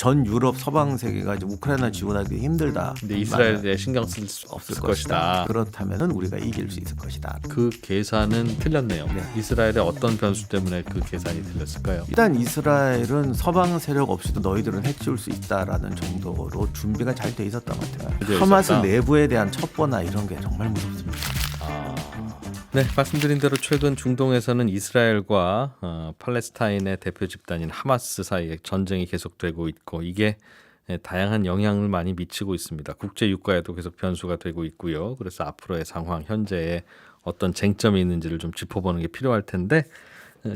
전 유럽 서방 세계가 이제 우크라이나 지원하기 힘들다. 근데 이스라엘에 신경 쓸 수 없을 것이다. 그렇다면은 우리가 이길 수 있을 것이다. 그 계산은 틀렸네요. 네. 이스라엘의 어떤 변수 때문에 그 계산이 틀렸을까요? 일단 이스라엘은 서방 세력 없이도 너희들은 해치울 수 있다라는 정도로 준비가 잘 돼 있었던 것 같아요. 되어 하마스 있었다. 내부에 대한 첩보나 이런 게 정말 무섭습니다. 네, 말씀드린 대로 최근 중동에서는 이스라엘과 팔레스타인의 대표 집단인 하마스 사이에 전쟁이 계속되고 있고 이게 다양한 영향을 많이 미치고 있습니다. 국제 유가에도 계속 변수가 되고 있고요. 그래서 앞으로의 상황, 현재에 어떤 쟁점이 있는지를 좀 짚어보는 게 필요할 텐데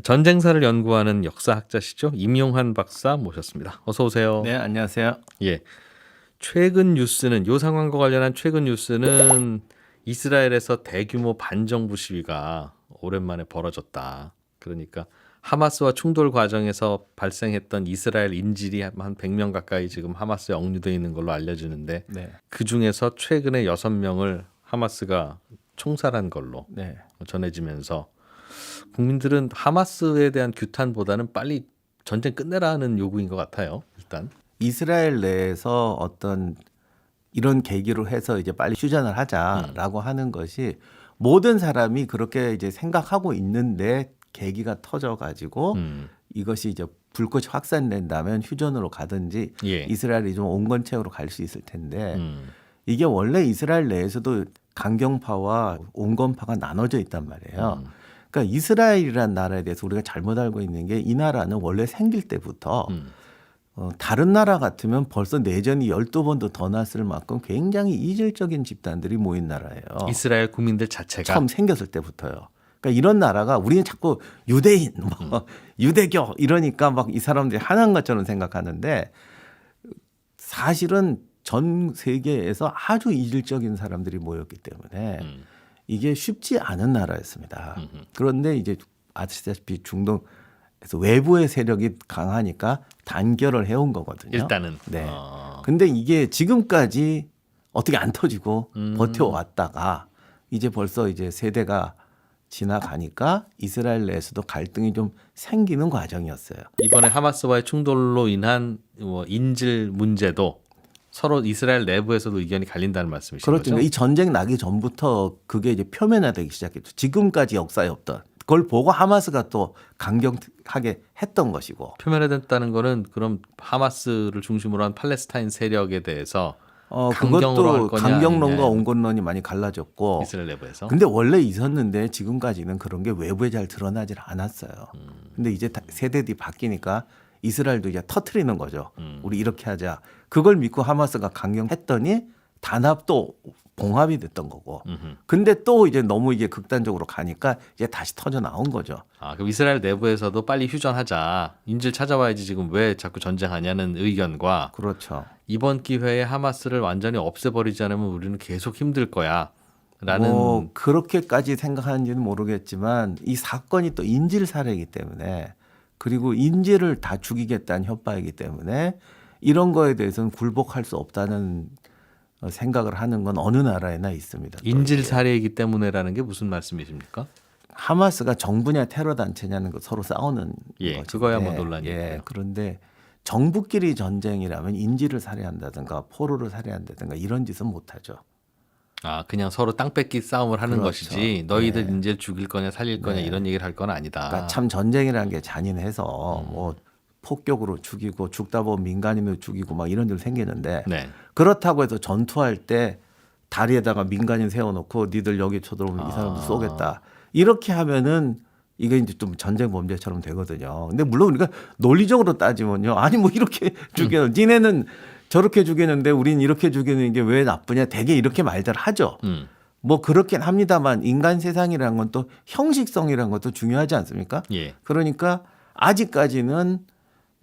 전쟁사를 연구하는 역사학자시죠. 임용환 박사 모셨습니다. 어서 오세요. 네, 안녕하세요. 예, 최근 뉴스는 이 상황과 관련한 최근 뉴스는 이스라엘에서 대규모 반정부 시위가 오랜만에 벌어졌다. 그러니까 하마스와 충돌 과정에서 발생했던 이스라엘 인질이 한 100명 가까이 지금 하마스에 억류되어 있는 걸로 알려지는데 네, 그중에서 최근에 6명을 하마스가 총살한 걸로 네. 전해지면서 국민들은 하마스에 대한 규탄보다는 빨리 전쟁 끝내라는 요구인 것 같아요. 일단 이스라엘 내에서 어떤 이런 계기로 해서 이제 빨리 휴전을 하자라고 하는 것이 모든 사람이 그렇게 이제 생각하고 있는데 계기가 터져가지고 이것이 이제 불꽃이 확산된다면 휴전으로 가든지 예. 이스라엘이 좀 온건체으로 갈 수 있을 텐데 이게 원래 이스라엘 내에서도 강경파와 온건파가 나눠져 있단 말이에요. 그러니까 이스라엘이라는 나라에 대해서 우리가 잘못 알고 있는 게 이 나라는 원래 생길 때부터 다른 나라 같으면 벌써 내전이 12번도 더 났을 만큼 굉장히 이질적인 집단들이 모인 나라예요. 이스라엘 국민들 자체가 처음 생겼을 때부터요. 그러니까 이런 나라가 우리는 자꾸 유대인, 유대교 이러니까 막 이 사람들이 하나인 것처럼 생각하는데 사실은 전 세계에서 아주 이질적인 사람들이 모였기 때문에 이게 쉽지 않은 나라였습니다. 그런데 이제 아시다시피 중동에서 외부의 세력이 강하니까 단결을 해온 거거든요. 일단은 네. 근데 이게 지금까지 어떻게 안 터지고 버텨왔다가 이제 벌써 이제 세대가 지나가니까 이스라엘 내에서도 갈등이 좀 생기는 과정이었어요. 이번에 하마스와의 충돌로 인한 인질 문제도 서로 이스라엘 내부에서도 의견이 갈린다는 말씀이신 그렇죠. 거죠? 이 전쟁 나기 전부터 그게 이제 표면화되기 시작했죠. 지금까지 역사에 없던 그걸 보고 하마스가 또 강경하게 했던 것이고. 표면화됐다는 거는 그럼 하마스를 중심으로 한 팔레스타인 세력에 대해서 강경으로 할 그것도 거냐 강경론과 아니냐. 온건론이 많이 갈라졌고. 이스라엘 내부에서. 근데 원래 있었는데 지금까지는 그런 게 외부에 잘 드러나질 않았어요. 근데 이제 세대들이 바뀌니까 이스라엘도 이제 터트리는 거죠. 우리 이렇게 하자. 그걸 믿고 하마스가 강경했더니 단합도 봉합이 됐던 거고. 근데 또 이제 너무 이게 극단적으로 가니까 이제 다시 터져 나온 거죠. 그럼 이스라엘 내부에서도 빨리 휴전하자. 인질 찾아와야지 지금 왜 자꾸 전쟁하냐는 의견과 그렇죠. 이번 기회에 하마스를 완전히 없애버리지 않으면 우리는 계속 힘들 거야. 라는 뭐 그렇게까지 생각하는지는 모르겠지만 이 사건이 또 인질 살해이기 때문에 그리고 인질을 다 죽이겠다는 협박이기 때문에 이런 거에 대해서는 굴복할 수 없다는 생각을 하는 건 어느 나라에나 있습니다. 인질 살해이기 때문에라는 게 무슨 말씀이십니까? 하마스가 정부냐 테러 단체냐는 거 서로 싸우는 거죠. 그거야 뭐 논란이 있고요. 그런데 정부끼리 전쟁이라면 인질을 살해한다든가 포로를 살해한다든가 이런 짓은 못하죠. 그냥 서로 땅 뺏기 싸움을 하는 그렇죠. 것이지 너희들 네. 인질 죽일 거냐 살릴 거냐 네. 이런 얘기를 할 건 아니다. 그러니까 참 전쟁이라는 게 잔인해서 뭐 폭격으로 죽이고 죽다 보면 민간인을 죽이고 막 이런 일 생기는데 네. 그렇다고 해서 전투할 때 다리에다가 민간인 세워놓고 니들 여기 쳐들어오면 이 사람도 쏘겠다 이렇게 하면은 이게 이제 좀 전쟁 범죄처럼 되거든요. 근데 물론 우리가 논리적으로 따지면요, 아니 뭐 이렇게 죽여, 니네는 저렇게 죽이는데 우린 이렇게 죽이는 게 왜 나쁘냐, 되게 이렇게 말들 하죠. 뭐 그렇긴 합니다만 인간 세상이라는 건 또 형식성이라는 것도 중요하지 않습니까? 예. 그러니까 아직까지는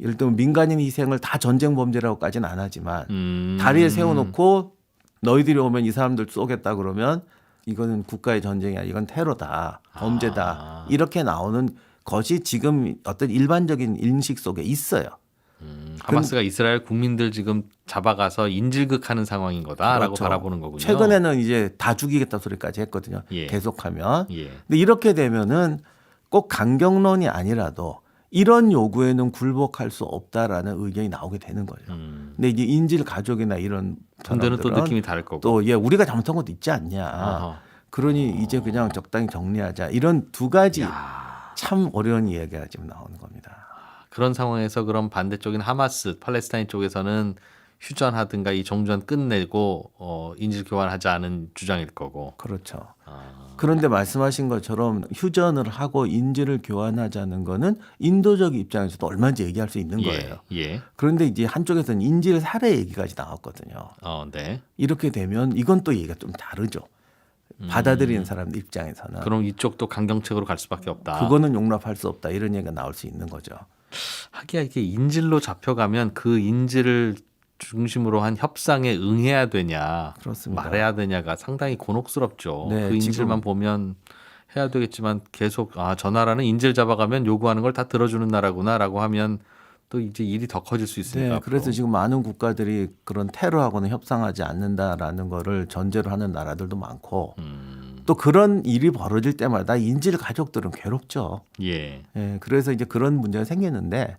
예를 들면 민간인 희생을 다 전쟁 범죄라고까지는 안 하지만 다리에 세워놓고 너희들이 오면 이 사람들 쏘겠다 그러면 이거는 국가의 전쟁이야, 이건 테러다, 범죄다 이렇게 나오는 것이 지금 어떤 일반적인 인식 속에 있어요. 하마스가 이스라엘 국민들 지금 잡아가서 인질극하는 상황인 거다라고 그렇죠. 바라보는 거군요. 최근에는 이제 다 죽이겠다 소리까지 했거든요. 예. 계속하면. 예. 근데 이렇게 되면은 꼭 강경론이 아니라도 이런 요구에는 굴복할 수 없다라는 의견이 나오게 되는 거죠. 근데 이제 인질 가족이나 이런 분들은 또 사람들은 느낌이 다를 거고. 또 우리가 잘못한 것도 있지 않냐. 어허. 그러니 이제 그냥 적당히 정리하자. 이런 두 가지 야. 참 어려운 이야기가 지금 나오는 겁니다. 그런 상황에서 그럼 반대쪽인 하마스, 팔레스타인 쪽에서는 휴전하든가 이 종전 끝내고 인질 교환하지 않은 주장일 거고. 그렇죠. 그런데 말씀하신 것처럼 휴전을 하고 인질을 교환하자는 거는 인도적 입장에서도 얼마든지 얘기할 수 있는 거예요. 예. 그런데 이제 한쪽에서는 인질 살해 얘기까지 나왔거든요. 네. 이렇게 되면 이건 또 얘기가 좀 다르죠. 받아들이는 사람 입장에서는. 그럼 이쪽도 강경책으로 갈 수밖에 없다. 그거는 용납할 수 없다. 이런 얘기가 나올 수 있는 거죠. 하기야 이게 인질로 잡혀가면 그 인질을 중심으로 한 협상에 응해야 되냐, 그렇습니다. 말해야 되냐가 상당히 곤혹스럽죠. 네, 그 인질만 지금 보면 해야 되겠지만 계속 저 나라는 인질 잡아가면 요구하는 걸 다 들어주는 나라구나라고 하면 또 이제 일이 더 커질 수 있으니까. 네, 앞으로. 그래서 지금 많은 국가들이 그런 테러하고는 협상하지 않는다라는 거를 전제로 하는 나라들도 많고 또 그런 일이 벌어질 때마다 인질 가족들은 괴롭죠. 예. 예, 그래서 이제 그런 문제가 생기는데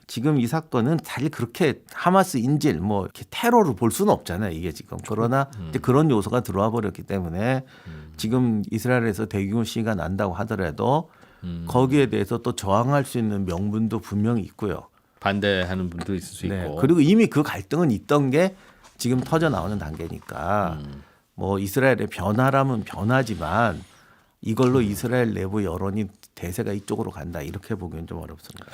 지금 이 사건은 사실 그렇게 하마스 인질 뭐 이렇게 테러로 볼 수는 없잖아요. 이게 지금 그러나 이제 그런 요소가 들어와 버렸기 때문에 지금 이스라엘에서 대규모 시위가 난다고 하더라도 거기에 대해서 또 저항할 수 있는 명분도 분명히 있고요. 반대하는 분도 있을 수 네, 있고. 그리고 이미 그 갈등은 있던 게 지금 터져 나오는 단계니까 뭐 이스라엘의 변화라면 변하지만 이걸로 이스라엘 내부 여론이 대세가 이쪽으로 간다 이렇게 보기엔 좀 어렵습니다.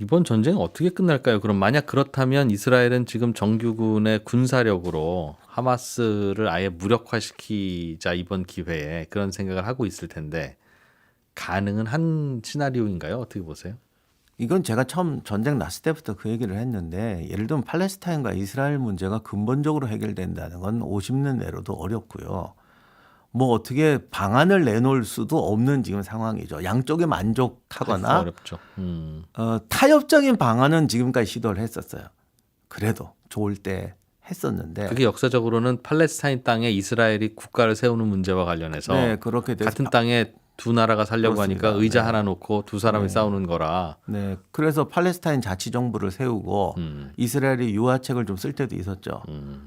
이번 전쟁 어떻게 끝날까요? 그럼 만약 그렇다면 이스라엘은 지금 정규군의 군사력으로 하마스를 아예 무력화시키자 이번 기회에 그런 생각을 하고 있을 텐데 가능은 한 시나리오인가요? 어떻게 보세요? 이건 제가 처음 전쟁 났을 때부터 그 얘기를 했는데 예를 들면 팔레스타인과 이스라엘 문제가 근본적으로 해결된다는 건 50년 내로도 어렵고요. 뭐 어떻게 방안을 내놓을 수도 없는 지금 상황이죠. 양쪽에 만족하거나 어렵죠. 타협적인 방안은 지금까지 시도를 했었어요. 그래도 좋을 때 했었는데 그게 역사적으로는 팔레스타인 땅에 이스라엘이 국가를 세우는 문제와 관련해서 네, 그렇게 돼서 같은 땅에 두 나라가 살려고 그렇습니다. 하니까 의자 네. 하나 놓고 두 사람이 네. 싸우는 거라. 네, 그래서 팔레스타인 자치정부를 세우고 이스라엘이 유화책을 좀 쓸 때도 있었죠.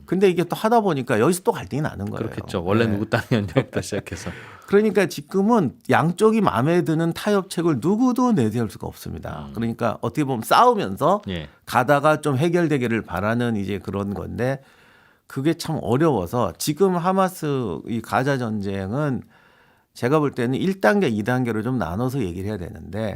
근데 이게 또 하다 보니까 여기서 또 갈등이 나는 거예요. 그렇겠죠. 원래 네. 누구 땅이었냐부터 시작해서. 그러니까 지금은 양쪽이 마음에 드는 타협책을 누구도 내세울 수가 없습니다. 그러니까 어떻게 보면 싸우면서 예. 가다가 좀 해결되기를 바라는 이제 그런 건데 그게 참 어려워서 지금 하마스 이 가자 전쟁은 제가 볼 때는 1단계, 2단계로 좀 나눠서 얘기를 해야 되는데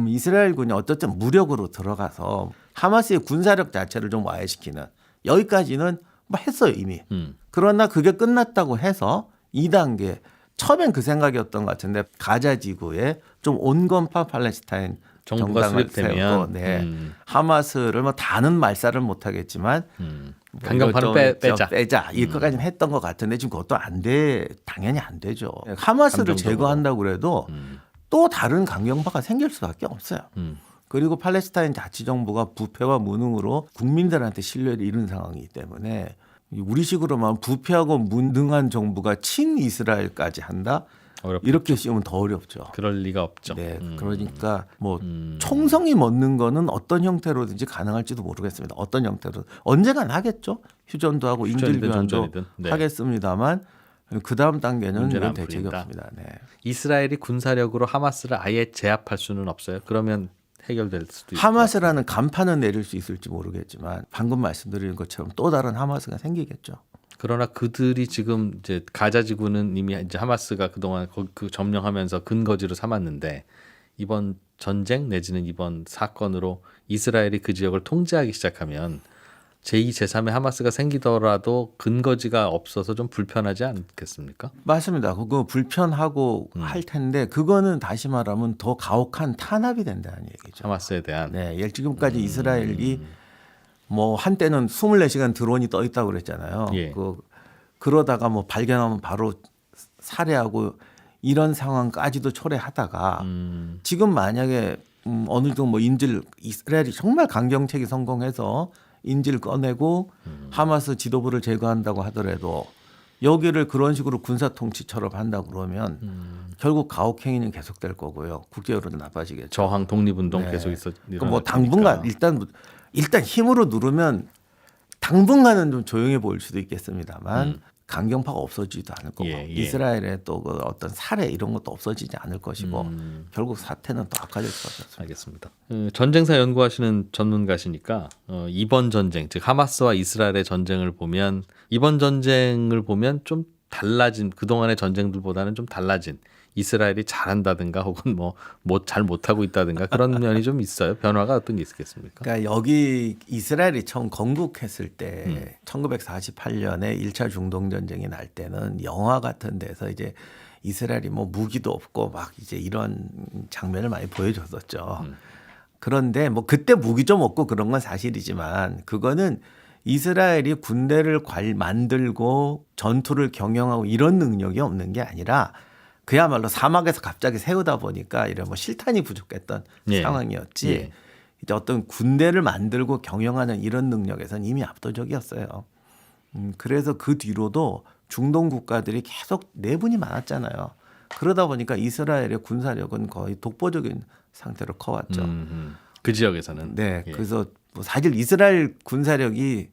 이스라엘군이 어쨌든 무력으로 들어가서 하마스의 군사력 자체를 좀 와해시키는 여기까지는 뭐 했어요 이미. 그러나 그게 끝났다고 해서 2단계 처음엔 그 생각이었던 것 같은데 가자 지구에 좀 온건파 팔레스타인 정부가 정당을 수립되면 세우고 하마스를 뭐 다는 말살을 못하겠지만 뭐 강경파는 이거 좀 빼자. 이거까지는 했던 것 같은데 지금 그것도 당연히 안 되죠. 하마스를 감정적으로. 제거한다고 그래도 또 다른 강경파가 생길 수밖에 없어요. 그리고 팔레스타인 자치정부가 부패와 무능으로 국민들한테 신뢰를 잃은 상황이기 때문에 우리식으로 말하면 부패하고 무능한 정부가 친이스라엘까지 한다? 어렵죠. 이렇게 씌우면 더 어렵죠. 그럴 리가 없죠. 네, 그러니까 뭐 총성이 멎는 거는 어떤 형태로든지 가능할지도 모르겠습니다. 어떤 형태로 언젠간 하겠죠. 휴전도 하고 인질 휴전이든 교환도 종전이든. 네. 하겠습니다만 그 다음 단계는 문제는 이건 안 대책이 풀린다. 없습니다. 네. 이스라엘이 군사력으로 하마스를 아예 제압할 수는 없어요. 그러면 해결될 수도 있고. 하마스라는 간판은 내릴 수 있을지 모르겠지만 방금 말씀드린 것처럼 또 다른 하마스가 생기겠죠. 그러나 그들이 지금 이제 가자 지구는 이미 이제 하마스가 그동안 그 점령하면서 근거지로 삼았는데 이번 전쟁 내지는 이번 사건으로 이스라엘이 그 지역을 통제하기 시작하면 제2, 제3의 하마스가 생기더라도 근거지가 없어서 좀 불편하지 않겠습니까? 맞습니다. 그거 불편하고 할 텐데 그거는 다시 말하면 더 가혹한 탄압이 된다는 얘기죠. 하마스에 대한. 네, 지금까지 이스라엘이 뭐 한때는 24시간 드론이 떠 있다고 그랬잖아요. 예. 그러다가 뭐 발견하면 바로 살해하고 이런 상황까지도 초래하다가 지금 만약에 어느 정도 뭐 이스라엘이 정말 강경책이 성공해서 인질 꺼내고 하마스 지도부를 제거한다고 하더라도 여기를 그런 식으로 군사 통치처럼 한다 그러면 결국 가혹행위는 계속될 거고요. 국제 여론은 나빠지겠죠. 저항 독립운동 네. 계속 있어. 그러니까 뭐 당분간 일단 힘으로 누르면 당분간은 좀 조용해 보일 수도 있겠습니다만 강경파가 없어지지도 않을 거고 예, 예. 이스라엘의 또 그 어떤 살해 이런 것도 없어지지 않을 것이고 결국 사태는 또 악화될 수밖에 없습니다. 알겠습니다. 전쟁사 연구하시는 전문가시니까 이번 전쟁, 즉 하마스와 이스라엘의 전쟁을 보면 이번 전쟁을 보면 좀 달라진 그동안의 전쟁들보다는 좀 달라진 이스라엘이 잘한다든가 혹은 뭐 잘 못하고 있다든가 그런 면이 좀 있어요. 변화가 어떤 게 있겠습니까? 그러니까 여기 이스라엘이 처음 건국했을 때 1948년에 1차 중동 전쟁이 날 때는 영화 같은 데서 이제 이스라엘이 뭐 무기도 없고 막 이제 이런 장면을 많이 보여줬었죠. 그런데 뭐 그때 무기 좀 없고 그런 건 사실이지만 그거는 이스라엘이 군대를 만들고 전투를 경영하고 이런 능력이 없는 게 아니라 그야말로 사막에서 갑자기 세우다 보니까 이런 뭐 실탄이 부족했던 예. 상황이었지. 예. 이제 어떤 군대를 만들고 경영하는 이런 능력에서는 이미 압도적이었어요. 그래서 그 뒤로도 중동 국가들이 계속 내분이 많았잖아요. 그러다 보니까 이스라엘의 군사력은 거의 독보적인 상태로 커왔죠. 그 지역에서는. 네, 예. 그래서 뭐 사실 이스라엘 군사력이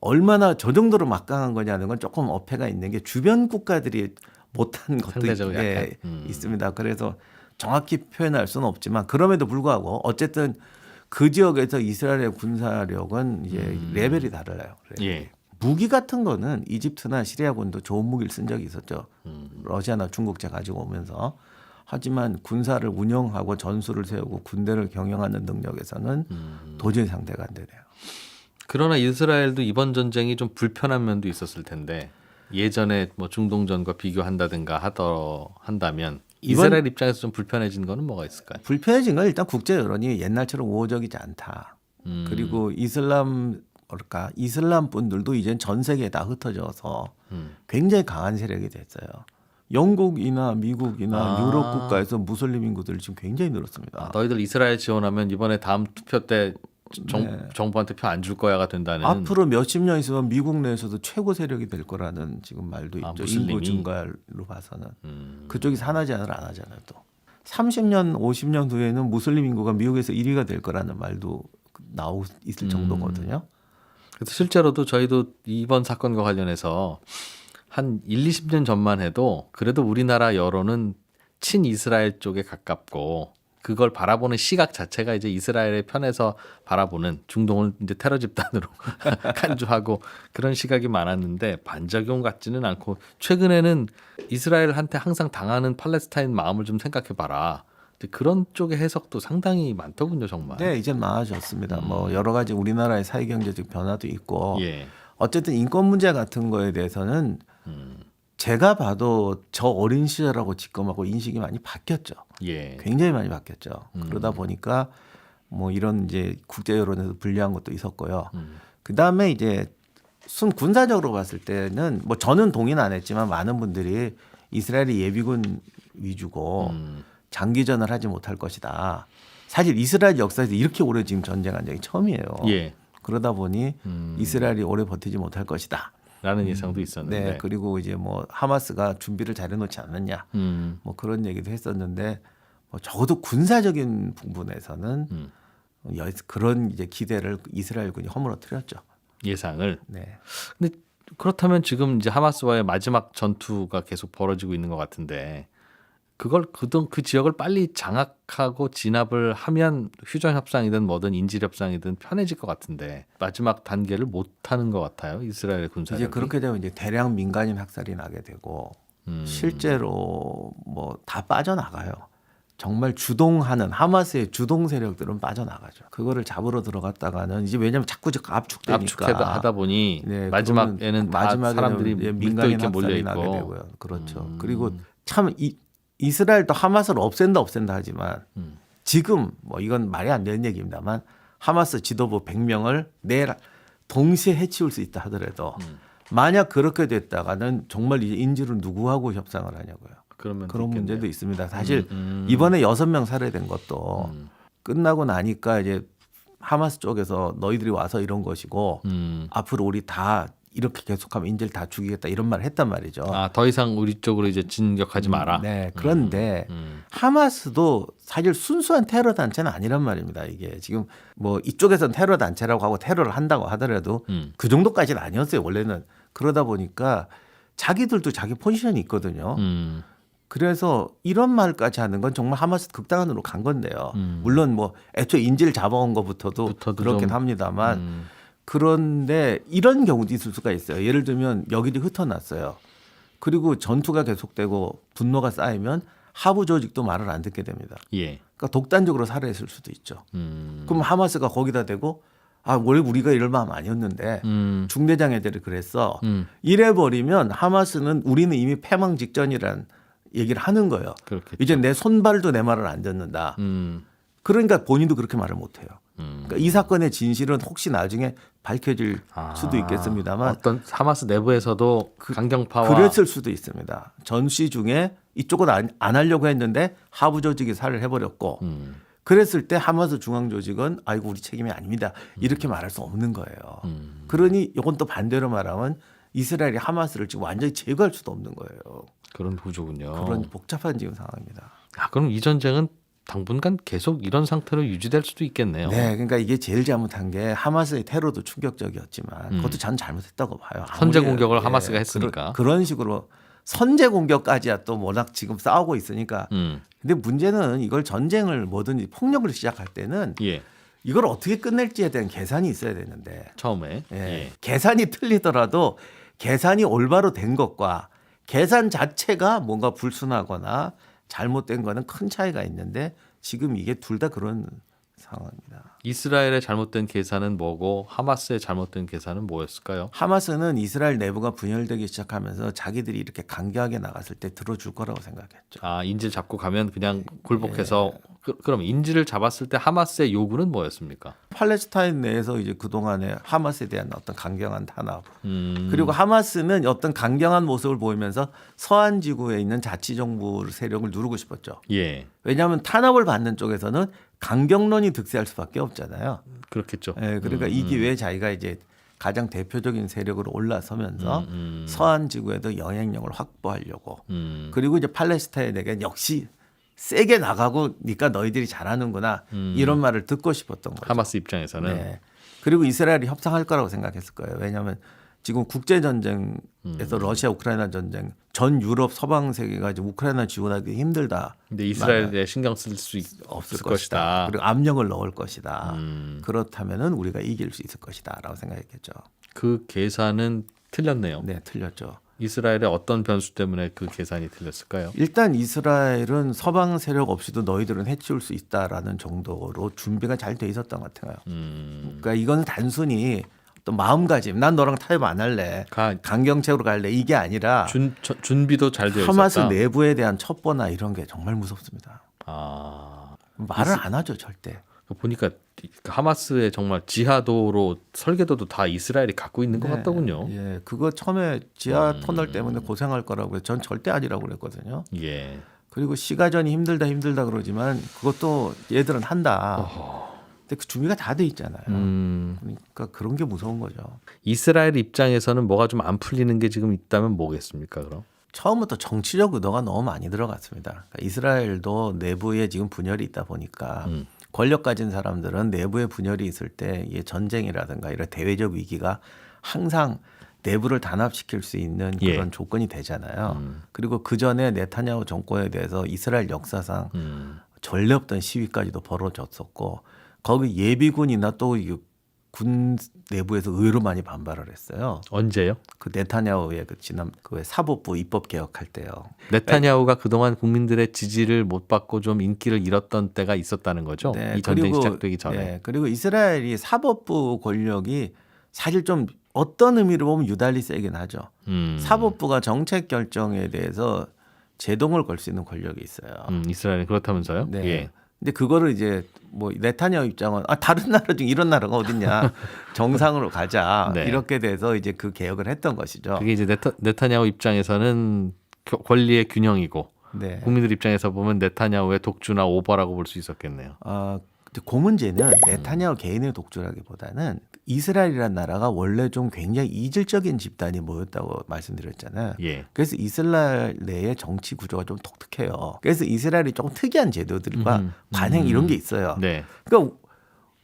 얼마나 저 정도로 막강한 거냐는 건 조금 어폐가 있는 게 주변 국가들이 못한 것도 상대적으로 약간, 있습니다. 그래서 정확히 표현할 수는 없지만 그럼에도 불구하고 어쨌든 그 지역에서 이스라엘의 군사력은 이제 레벨이 달라요. 예. 무기 같은 거는 이집트나 시리아군도 좋은 무기를 쓴 적이 있었죠. 러시아나 중국제 가지고 오면서. 하지만 군사를 운영하고 전술을 세우고 군대를 경영하는 능력에서는 도저히 상대가 안 되네요. 그러나 이스라엘도 이번 전쟁이 좀 불편한 면도 있었을 텐데 예전에 뭐 중동전과 비교한다든가 한다면 이스라엘 입장에서 좀 불편해진 거는 뭐가 있을까요? 불편해진 건 일단 국제 여론이 옛날처럼 우호적이지 않다. 그리고 이슬람 분들도 이젠 전 세계에 다 흩어져서 굉장히 강한 세력이 됐어요. 영국이나 미국이나 유럽 국가에서 무슬림 인구들이 지금 굉장히 늘었습니다. 너희들 이스라엘 지원하면 이번에 다음 투표 때 정부한테 표 안 줄 거야가 된다는. 앞으로 몇십 년 있으면 미국 내에서도 최고 세력이 될 거라는 지금 말도 있죠. 무슬림이? 인구 증가로 봐서는. 그쪽이 산하제한을 안 하잖아요. 또 30년, 50년 후에는 무슬림 인구가 미국에서 1위가 될 거라는 말도 나오고 있을 정도거든요. 그래서 실제로도 저희도 이번 사건과 관련해서 한 1, 20년 전만 해도 그래도 우리나라 여론은 친이스라엘 쪽에 가깝고 그걸 바라보는 시각 자체가 이제 이스라엘의 편에서 바라보는 중동을 이제 테러 집단으로 간주하고 그런 시각이 많았는데 반작용 같지는 않고 최근에는 이스라엘한테 항상 당하는 팔레스타인 마음을 좀 생각해 봐라. 그런 쪽의 해석도 상당히 많더군요, 정말. 네, 이제 많아졌습니다. 뭐 여러 가지 우리나라의 사회 경제적 변화도 있고 예. 어쨌든 인권 문제 같은 거에 대해서는 제가 봐도 저 어린 시절하고 지금하고 인식이 많이 바뀌었죠. 예. 굉장히 많이 바뀌었죠. 그러다 보니까 뭐 이런 이제 국제 여론에서 불리한 것도 있었고요. 그 다음에 이제 순 군사적으로 봤을 때는 뭐 저는 동의는 안 했지만 많은 분들이 이스라엘이 예비군 위주고 장기전을 하지 못할 것이다. 사실 이스라엘 역사에서 이렇게 오래 지금 전쟁한 적이 처음이에요. 예. 그러다 보니 이스라엘이 오래 버티지 못할 것이다. 라는 예상도 있었는데. 네, 그리고 이제 뭐 하마스가 준비를 잘해놓지 않았냐, 뭐 그런 얘기도 했었는데 뭐 적어도 군사적인 부분에서는 그런 이제 기대를 이스라엘군이 허물어뜨렸죠. 예상을. 네. 근데 그렇다면 지금 이제 하마스와의 마지막 전투가 계속 벌어지고 있는 것 같은데 그걸 그 지역을 빨리 장악하고 진압을 하면 휴전 협상이든 뭐든 인질 협상이든 편해질 것 같은데 마지막 단계를 못 하는 것 같아요. 이스라엘의 군사력이. 이제 그렇게 되면 이제 대량 민간인 학살이 나게 되고 실제로 뭐 다 빠져나가요. 정말 주동하는 하마스의 주동 세력들은 빠져나가죠. 그거를 잡으러 들어갔다가는 이제 왜냐하면 자꾸 압축되니까 하다 보니 네, 마지막에는 다 사람들이 밀도 민간인 있게 몰려 학살이 나게 있고. 되고요. 그렇죠. 그리고 참 이스라엘도 하마스를 없앤다 하지만 지금 뭐 이건 말이 안 되는 얘기입니다만 하마스 지도부 100명을 내일 동시에 해치울 수 있다 하더라도 만약 그렇게 됐다가는 정말 이제 인질은 누구하고 협상을 하냐고요. 그런 문제도 있습니다. 사실 이번에 6명 살해된 것도 끝나고 나니까 이제 하마스 쪽에서 너희들이 와서 이런 것이고 앞으로 우리 다 이렇게 계속하면 인질을 다 죽이겠다 이런 말을 했단 말이죠. 더 이상 우리 쪽으로 이제 진격하지 마라. 네. 그런데 음. 하마스도 사실 순수한 테러 단체는 아니란 말입니다. 이게 지금 뭐 이쪽에서는 테러 단체라고 하고 테러를 한다고 하더라도 그 정도까지는 아니었어요. 원래는. 그러다 보니까 자기들도 자기 포지션이 있거든요. 그래서 이런 말까지 하는 건 정말 하마스 극단으로 간 건데요. 물론 뭐 애초에 인질 잡아온 것부터도 그렇긴 좀, 합니다만 그런데 이런 경우도 있을 수가 있어요. 예를 들면 여기도 흩어놨어요. 그리고 전투가 계속되고 분노가 쌓이면 하부 조직도 말을 안 듣게 됩니다. 예. 그러니까 독단적으로 살해했을 수도 있죠. 그럼 하마스가 거기다 대고 원래 우리가 이럴 마음 아니었는데 중대장 애들이 그랬어. 이래 버리면 하마스는 우리는 이미 패망 직전이란 얘기를 하는 거예요. 그렇겠죠. 이제 내 손발도 내 말을 안 듣는다. 그러니까 본인도 그렇게 말을 못 해요. 그러니까 이 사건의 진실은 혹시 나중에 밝혀질 수도 있겠습니다만 어떤 하마스 내부에서도 강경파와 그랬을 수도 있습니다. 전시 중에 이쪽은 안 하려고 했는데 하부 조직이 살을 해버렸고 그랬을 때 하마스 중앙 조직은 아이고 우리 책임이 아닙니다. 이렇게 말할 수 없는 거예요. 그러니 이건 또 반대로 말하면 이스라엘이 하마스를 지금 완전히 제거할 수도 없는 거예요. 그런 구조군요. 그런 복잡한 지금 상황입니다. 그럼 이 전쟁은 당분간 계속 이런 상태로 유지될 수도 있겠네요. 네, 그러니까 이게 제일 잘못한 게 하마스의 테러도 충격적이었지만 그것도 전 잘못했다고 봐요. 선제 공격을 하마스가 했으니까. 그런 식으로 선제 공격까지야 또 워낙 지금 싸우고 있으니까. 근데 문제는 이걸 전쟁을 뭐든지 폭력을 시작할 때는 예. 이걸 어떻게 끝낼지에 대한 계산이 있어야 되는데 처음에 계산이 틀리더라도 계산이 올바로 된 것과 계산 자체가 뭔가 불순하거나 잘못된 거는 큰 차이가 있는데 지금 이게 둘 다 그런 상황입니다. 이스라엘의 잘못된 계산은 뭐고 하마스의 잘못된 계산은 뭐였을까요? 하마스는 이스라엘 내부가 분열되기 시작하면서 자기들이 이렇게 강경하게 나갔을 때 들어줄 거라고 생각했죠. 인질 잡고 가면 그냥 굴복해서 그럼 인질을 잡았을 때 하마스의 요구는 뭐였습니까? 팔레스타인 내에서 이제 그동안에 하마스에 대한 어떤 강경한 탄압 그리고 하마스는 어떤 강경한 모습을 보이면서 서한 지구에 있는 자치정부 세력을 누르고 싶었죠. 예. 왜냐하면 탄압을 받는 쪽에서는 강경론이 득세할 수밖에 없잖아요. 그렇겠죠. 그러니까 이 기회에 자기가 이제 가장 대표적인 세력으로 올라서면서 서한 지구에도 영향력을 확보하려고 그리고 이제 팔레스타인에게 역시 세게 나가고 니까 너희들이 잘하는구나 이런 말을 듣고 싶었던 거죠. 하마스 입장에서는. 네. 그리고 이스라엘이 협상할 거라고 생각했을 거예요. 왜냐하면 지금 국제 전쟁에서 러시아 우크라이나 전쟁 전 유럽 서방 세계가 이제 우크라이나 지원하기 힘들다. 근데 이스라엘에 신경 쓸 수 없을 것이다. 그리고 압력을 넣을 것이다. 그렇다면은 우리가 이길 수 있을 것이다라고 생각했겠죠. 그 계산은 틀렸네요. 네, 틀렸죠. 이스라엘의 어떤 변수 때문에 그 계산이 틀렸을까요? 일단 이스라엘은 서방 세력 없이도 너희들은 해치울 수 있다라는 정도로 준비가 잘 돼 있었던 것 같아요. 그러니까 이건 단순히 또 마음가짐, 난 너랑 타협 안 할래, 강경책으로 갈래 이게 아니라 준비도 잘 되어 있었다. 하마스 내부에 대한 첩보나 이런 게 정말 무섭습니다. 아, 말을 안 하죠 절대. 보니까 하마스의 정말 지하도로 설계도도 다 이스라엘이 갖고 있는 것 같더군요. 예, 그거 처음에 지하 터널 때문에 고생할 거라고 해서 전 절대 아니라고 그랬거든요. 예. 그리고 시가전이 힘들다 그러지만 그것도 얘들은 한다. 근데 그 준비가 다 돼 있잖아요. 그러니까 그런 게 무서운 거죠. 이스라엘 입장에서는 뭐가 좀 안 풀리는 게 지금 있다면 뭐겠습니까? 그럼? 처음부터 정치적 의도가 너무 많이 들어갔습니다. 그러니까 이스라엘도 내부에 지금 분열이 있다 보니까 권력 가진 사람들은 내부에 분열이 있을 때 이게 전쟁이라든가 이런 대외적 위기가 항상 내부를 단합시킬 수 있는 그런 조건이 되잖아요. 그리고 그 전에 네타냐후 정권에 대해서 이스라엘 역사상 전례 없던 시위까지도 벌어졌었고 거기 예비군이나 또 군 내부에서 의외로 많이 반발을 했어요. 언제요? 그 네타냐후의 그 지난 그 사법부 입법 개혁할 때요. 네타냐후가 그동안 국민들의 지지를 못 받고 좀 인기를 잃었던 때가 있었다는 거죠. 네, 이 전쟁이 시작되기 전에. 네, 그리고 이스라엘이 사법부 권력이 사실 좀 어떤 의미로 보면 유달리 세긴 하죠. 사법부가 정책 결정에 대해서 제동을 걸 수 있는 권력이 있어요. 이스라엘은 그렇다면서요? 네. 예. 근데 그거를 이제 뭐 네타냐후 입장은 다른 나라 중 이런 나라가 어딨냐 정상으로 가자 네. 이렇게 돼서 이제 그 개혁을 했던 것이죠. 그게 이제 네타냐후 입장에서는 권리의 균형이고 네. 국민들 입장에서 보면 네타냐후의 독주나 오버라고 볼 수 있었겠네요. 그 문제는 네타냐후 개인의 독주라기보다는 이스라엘이라는 나라가 원래 좀 굉장히 이질적인 집단이 모였다고 말씀드렸잖아요. 예. 그래서 이스라엘 내의 정치 구조가 좀 독특해요. 그래서 이스라엘이 조금 특이한 제도들과 관행 이런 게 있어요. 네. 그러니까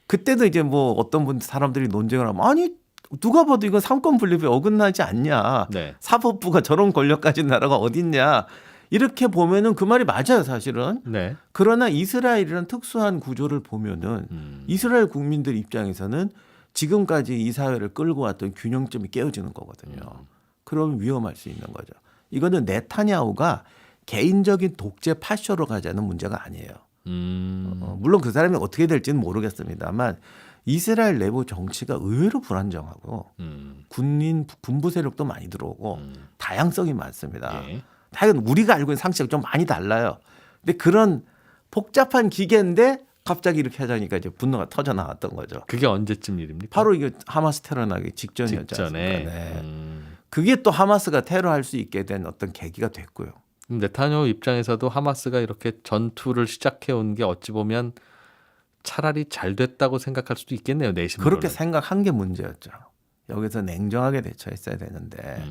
그때도 이제 뭐 어떤 분 사람들이 논쟁을 하면 아니 누가 봐도 이건 삼권 분립에 어긋나지 않냐. 네. 사법부가 저런 권력 가진 나라가 어딨냐. 이렇게 보면은 그 말이 맞아요, 사실은. 네. 그러나 이스라엘이라는 특수한 구조를 보면은 이스라엘 국민들 입장에서는 지금까지 이 사회를 끌고 왔던 균형점이 깨어지는 거거든요. 그럼 위험할 수 있는 거죠. 이거는 네타냐후가 개인적인 독재 파쇼로 가자는 문제가 아니에요. 물론 그 사람이 어떻게 될지는 모르겠습니다만 이스라엘 내부 정치가 의외로 불안정하고 군부 세력도 많이 들어오고 다양성이 많습니다. 예. 하여간 우리가 알고 있는 상식이 좀 많이 달라요. 근데 그런 복잡한 기계인데 갑자기 이렇게 하자니까 이제 분노가 터져 나왔던 거죠. 그게 언제쯤 일입니까? 바로 이게 하마스 테러 나기 직전이었지 직전에. 않습니까? 네. 그게 또 하마스가 테러할 수 있게 된 어떤 계기가 됐고요. 네타냐후 입장에서도 하마스가 이렇게 전투를 시작해 온 게 어찌 보면 차라리 잘 됐다고 생각할 수도 있겠네요. 내심으로는. 그렇게 생각한 게 문제였죠. 여기서 냉정하게 대처했어야 되는데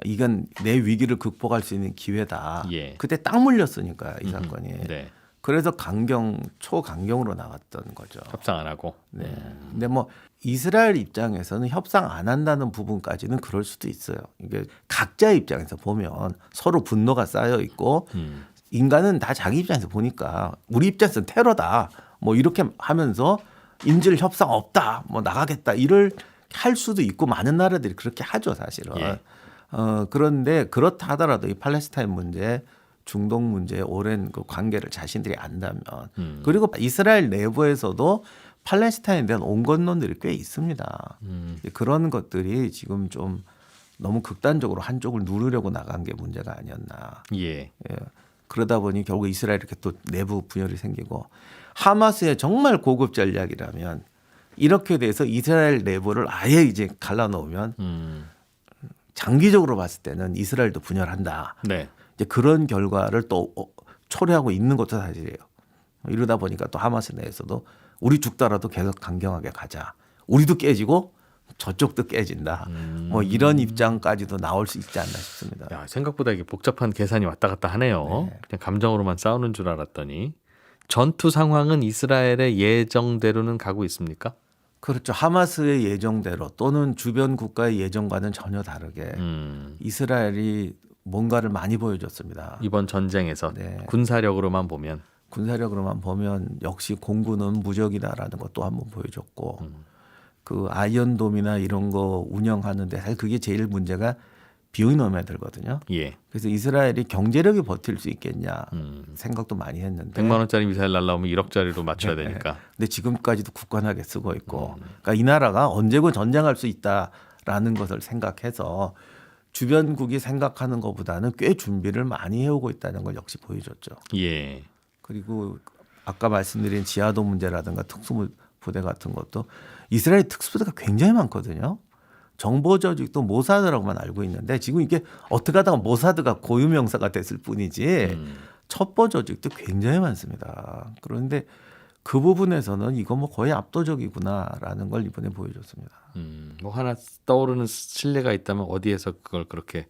이건 내 위기를 극복할 수 있는 기회다. 예. 그때 딱 물렸으니까 이 사건이. 네. 그래서 초강경으로 나왔던 거죠. 협상 안 하고. 네. 근데 뭐 이스라엘 입장에서는 협상 안 한다는 부분까지는 그럴 수도 있어요. 이게 각자의 입장에서 보면 서로 분노가 쌓여 있고 인간은 다 자기 입장에서 보니까 우리 입장에서는 테러다. 뭐 이렇게 하면서 인질 협상 없다. 뭐 나가겠다. 이를 할 수도 있고 많은 나라들이 그렇게 하죠, 사실은. 예. 그런데 그렇다 하더라도 이 팔레스타인 문제, 중동 문제의 오랜 그 관계를 자신들이 안다면 그리고 이스라엘 내부에서도 팔레스타인에 대한 온건론들이 꽤 있습니다. 그런 것들이 지금 좀 너무 극단적으로 한쪽을 누르려고 나간 게 문제가 아니었나. 예. 예. 그러다 보니 결국 이스라엘이 이렇게 또 내부 분열이 생기고 하마스의 정말 고급 전략이라면 이렇게 돼서 이스라엘 내부를 아예 이제 갈라놓으면 장기적으로 봤을 때는 이스라엘도 분열한다. 네. 이제 그런 결과를 또 초래하고 있는 것도 사실이에요. 이러다 보니까 또 하마스 내에서도 우리 죽더라도 계속 강경하게 가자. 우리도 깨지고 저쪽도 깨진다. 뭐 이런 입장까지도 나올 수 있지 않나 싶습니다. 야, 생각보다 이게 복잡한 계산이 왔다 갔다 하네요. 네. 그냥 감정으로만 싸우는 줄 알았더니 전투 상황은 이스라엘의 예정대로는 가고 있습니까? 그렇죠. 하마스의 예정대로 또는 주변 국가의 예정과는 전혀 다르게 이스라엘이 뭔가를 많이 보여줬습니다. 이번 전쟁에서 네. 군사력으로만 보면 군사력으로만 보면 역시 공군은 무적이다라는 것도 한번 보여줬고 그 아이언돔이나 이런 거 운영하는데 사실 그게 제일 문제가 비용이 너무 많이 들거든요. 예. 그래서 이스라엘이 경제력이 버틸 수 있겠냐 생각도 많이 했는데 100만 원짜리 미사일 날라오면 1억짜리로 맞춰야 네. 되니까. 근데 지금까지도 굳건하게 쓰고 있고 그러니까 이 나라가 언제고 전쟁할 수 있다라는 것을 생각해서 주변국이 생각하는 것보다는 꽤 준비를 많이 해오고 있다는 걸 역시 보여줬죠. 예. 그리고 아까 말씀드린 지하도 문제라든가 특수부대 같은 것도 이스라엘 특수부대가 굉장히 많거든요. 정보 조직도 모사드라고만 알고 있는데 지금 이게 어떻게 하다가 모사드가 고유명사가 됐을 뿐이지 첩보 조직도 굉장히 많습니다. 그런데 그 부분에서는 이거 뭐 거의 압도적이구나라는 걸 이번에 보여줬습니다. 뭐 하나 떠오르는 신뢰가 있다면 어디에서 그걸 그렇게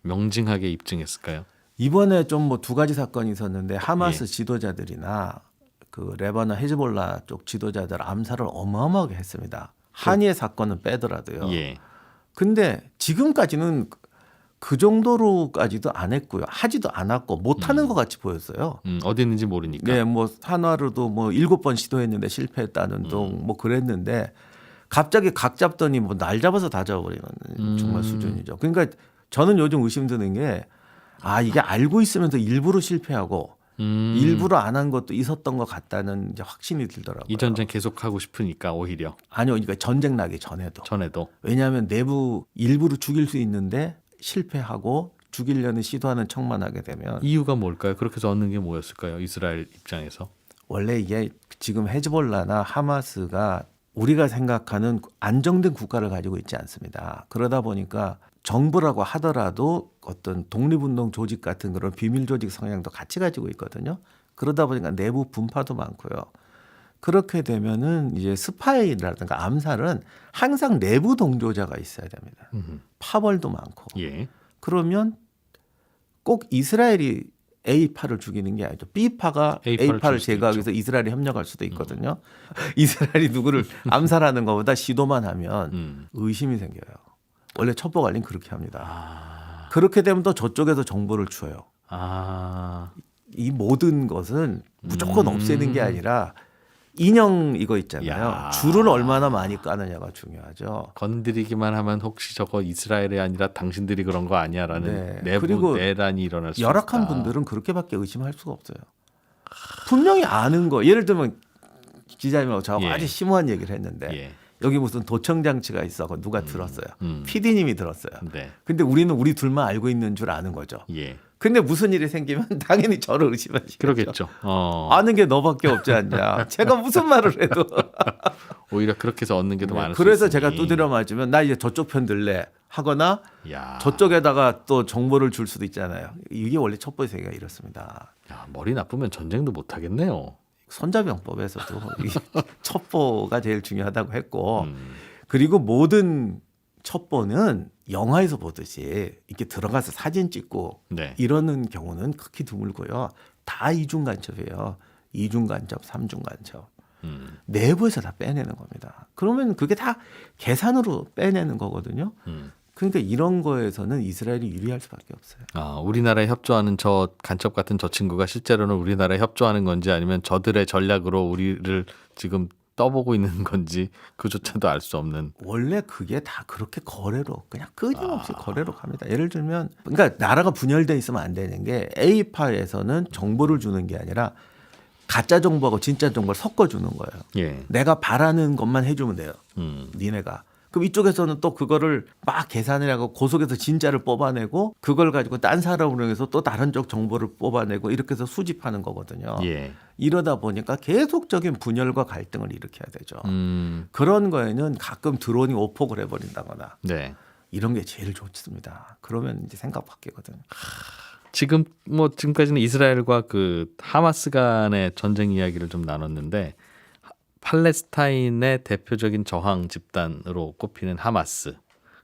명징하게 입증했을까요? 이번에 좀 뭐 두 가지 사건이 있었는데 하마스 예. 지도자들이나 그 레바논 헤즈볼라 쪽 지도자들 암살을 어마어마하게 했습니다. 한이의 사건은 빼더라도요. 예. 근데 지금까지는 그 정도로까지도 안 했고요. 하지도 않았고 못하는 것 같이 보였어요. 어디 있는지 모르니까. 네, 뭐 한화로도 뭐 7번 시도했는데 실패했다는 둥 뭐 그랬는데 갑자기 각 잡더니 뭐 날 잡아서 다 잡아버리는 정말 수준이죠. 그러니까 저는 요즘 의심드는 게 이게 알고 있으면서 일부러 실패하고 일부러 안 한 것도 있었던 것 같다는 이제 확신이 들더라고요. 이 전쟁 계속하고 싶으니까 오히려 아니요, 그러니까 전쟁 나기 전에도. 왜냐하면 내부 일부러 죽일 수 있는데 실패하고 죽이려는 시도하는 척만 하게 되면 이유가 뭘까요? 그렇게 해서 얻는 게 뭐였을까요? 이스라엘 입장에서. 원래 이게 지금 헤즈볼라나 하마스가 우리가 생각하는 안정된 국가를 가지고 있지 않습니다. 그러다 보니까 정부라고 하더라도 어떤 독립운동 조직 같은 그런 비밀 조직 성향도 같이 가지고 있거든요. 그러다 보니까 내부 분파도 많고요. 그렇게 되면은 이제 스파이라든가 암살은 항상 내부 동조자가 있어야 됩니다. 파벌도 많고. 예. 그러면 꼭 이스라엘이 A파를 죽이는 게 아니죠. B파가 A파를 A파를 죽일 수도 제거하기 위해서 이스라엘이 협력할 수도 있거든요. 이스라엘이 누구를 암살하는 것보다 시도만 하면 의심이 생겨요. 원래 첩보 관리는 그렇게 합니다. 그렇게 되면 또 저쪽에서 정보를 줘요. 이 모든 것은 무조건 없애는 게 아니라 인형 이거 있잖아요. 야. 줄을 얼마나 많이 까느냐가 중요하죠. 건드리기만 하면 혹시 저거 이스라엘이 아니라 당신들이 그런 거 아니야라는 네. 내부 그리고 내란이 일어날 수 열악한 있다. 분들은 그렇게밖에 의심할 수가 없어요. 분명히 아는 거. 예를 들면 기자님하고 저하고 예. 아주 심오한 얘기를 했는데 예. 여기 무슨 도청 장치가 있어. 그거 누가 들었어요. PD님이 들었어요. 네. 근데 우리는 우리 둘만 알고 있는 줄 아는 거죠. 예. 근데 무슨 일이 생기면 당연히 저를 의심하시죠. 그러겠죠. 아는 게 너밖에 없지 않냐. 제가 무슨 말을 해도. 오히려 그렇게 해서 얻는 게 더 많을 수 그래서 있으니. 제가 두드려 맞으면 나 이제 저쪽 편 들래 하거나 야. 저쪽에다가 또 정보를 줄 수도 있잖아요. 이게 원래 첩보의 세계가 이렇습니다. 야, 머리 나쁘면 전쟁도 못 하겠네요. 손자병법에서도 이 첩보가 제일 중요하다고 했고 그리고 모든 첩보는 영화에서 보듯이 이렇게 들어가서 사진 찍고 네. 이러는 경우는 극히 드물고요. 다 이중 간첩이에요. 이중 간첩, 삼중 간첩. 내부에서 다 빼내는 겁니다. 그러면 그게 다 계산으로 빼내는 거거든요. 그러니까 이런 거에서는 이스라엘이 유리할 수밖에 없어요. 우리나라에 협조하는 저 간첩 같은 저 친구가 실제로는 우리나라에 협조하는 건지 아니면 저들의 전략으로 우리를 지금 떠보고 있는 건지 그조차도 알 수 없는. 원래 그게 다 그렇게 거래로 그냥 끊임없이 거래로 갑니다. 예를 들면 그러니까 나라가 분열돼 있으면 안 되는 게 A파에서는 정보를 주는 게 아니라 가짜 정보하고 진짜 정보를 섞어주는 거예요. 예. 내가 바라는 것만 해주면 돼요. 니네가. 그럼 이쪽에서는 또 그거를 막 계산을 하고 그 속에서 진짜를 뽑아내고 그걸 가지고 딴 사람으로 해서 또 다른 쪽 정보를 뽑아내고 이렇게 해서 수집하는 거거든요. 예. 이러다 보니까 계속적인 분열과 갈등을 일으켜야 되죠. 그런 거에는 가끔 드론이 오폭을 해버린다거나 네. 이런 게 제일 좋습니다. 그러면 이제 생각 바뀌거든요. 지금 지금까지는 이스라엘과 그 하마스 간의 전쟁 이야기를 좀 나눴는데 팔레스타인의 대표적인 저항 집단으로 꼽히는 하마스.